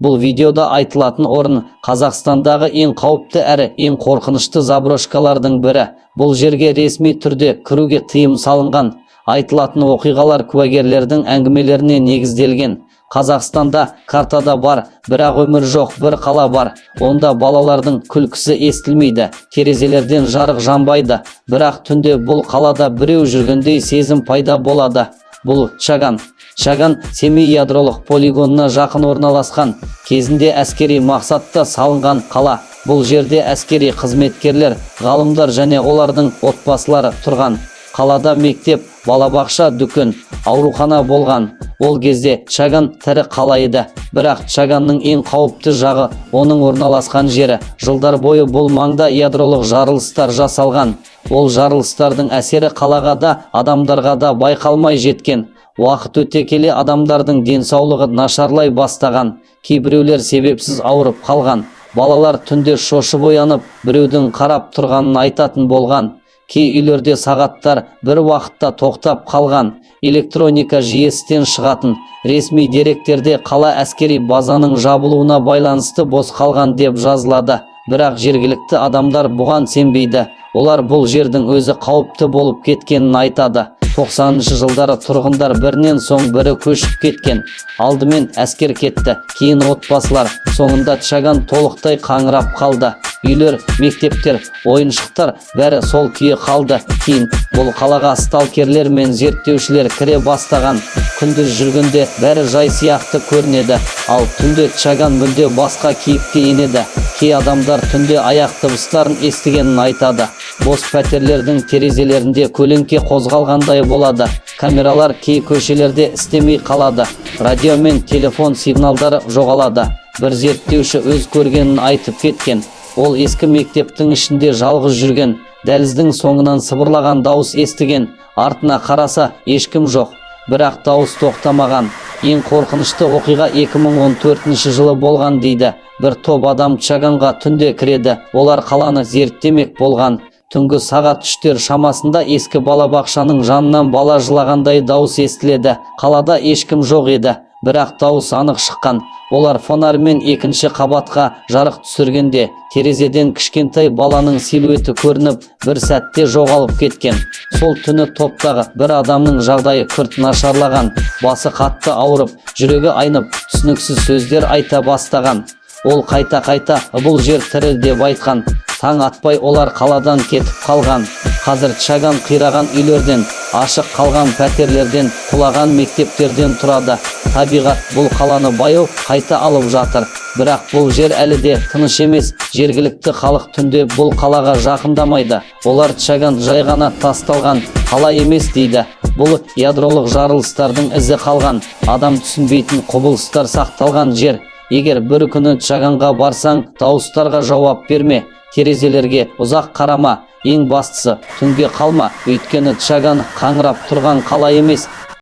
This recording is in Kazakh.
Бұл видеода айтылатын орын Қазақстандағы ең қауіпті әрі ең қорқынышты заброшкалардың бірі. Бұл жерге ресми түрде кіруге тыйым салынған. Айтылатын оқиғалар куәгерлердің әңгімелеріне негізделген. Қазақстанда картада бар, бірақ өмір жоқ бір қала бар. Онда балалардың күлкісі естілмейді, терезелерден жарық жанбайды. Бірақ түнде бұл қалада біреу жүргендей сезім пайда болады. Бұл Чаган. Чаган Семей ядролық полигонына жақын орналасқан. Кезінде әскери мақсатта салынған қала. Бұл жерде әскери қызметкерлер, ғалымдар және олардың отбасылары тұрған. Қалада мектеп, балабақша, дүкен, аурухана болған. Ол кезде Чаган тірі қала еді. Бірақ Чаганның ең қауіпті жағы оның орналасқан жері. Жылдар бойы бұл маңда ядролық жарылыстар жасалған. Ол жарылыстардың әсері қалаға да, адамдарға да байқалмай жеткен. Уақыт өте келе адамдардың денсаулығы нашарлай бастаған. Кейбіреулер себепсіз ауырып қалған. Балалар түнде шошып оянып, біреудің қарап тұрғанын айтатын болған. Кей үйлерде сағаттар бір уақытта тоқтап қалған. Электроника жүйесінен шығатын ресми деректерде қала әскери базаның жабылуына байланысты бос қалған деп жазылады. Бірақ жергілікті адамдар бұған сенбейді. Олар бұл жердің өзі қауіпті болып кеткенін айтады. 90-шы жылдары тұрғындар бірінен соң бірі көшіп кеткен. Алдымен әскер кетті, кейін отбасылар. Соңында Чаган толықтай қаңырап қалды. Үйлер, мектептер, ойыншықтар бәрі сол күйі қалды. Кейін бұл қалаға сталкерлер мен зерттеушілер кіре бастаған. Күндіз жүргенде бәрі жай сияқты көрінеді, ал түнде Чаган мүлде басқа кейіпке енеді. Кей адамдар түнде аяқ дыбыстарын естігенін айтады. Бос пәтерлердің терезелерінде көлеңке қозғалғандай болады. Камералар кей көшелерде істемей қалады. Радио мен телефон сигналдары жоғалады. Бір зерттеуші өз көргенін айтып кеткен. Ол ескі мектептің ішінде жалғыз жүрген. Дәліздің соңынан сыбырлаған дауыс естіген. Артына қараса ешкім жоқ. Бірақ дауыс тоқтамаған. Ең қорқынышты оқиға 2014 жылы болған дейді. Бір топ адам Чаганға түнде кіреді. Олар қаланы зерттемек болған. Түнгі сағат 3-тер шамасында ескі балабақшаның жанынан бала жылағандай дауыс естіледі. Қалада ешкім жоқ еді. Бірақ дауыс анық шыққан. Олар фонармен екінші қабатқа жарық түсіргенде терезеден кішкентай баланың силуэті көрініп, бір сәтте жоғалып кеткен. Сол түні топтағы бір адамның жағдайы күрт нашарлаған. Басы қатты ауырып, жүрегі айнып, түсініксіз сөздер айта бастаған. Ол қайта-қайта бұл жер тірі деп айтқан. Таң атпай олар қаладан кетіп қалған. Қазір Чаган қираған үйлерден, ашық қалған пәтерлерден, құлаған мектептерден тұрады. Табиғат бұл қаланы баяу қайта алып жатыр. Бірақ бұл жер әлі де тыныш емес. Жергілікті халық түнде бұл қалаға жақындамайды. Олар Чаган жай ғана тасталған қала емес дейді. Бұл ядролық жарылыстардың ізі қалған, адам түсінбейтін құбылыстар сақталған жер. Егер бір күні Чаганға барсаң, дауыстарға жауап берме, терезелерге ұзақ қарама. Ең бастысы түнге қалма, өйткені Чаган қаңырап тұрған қала емес,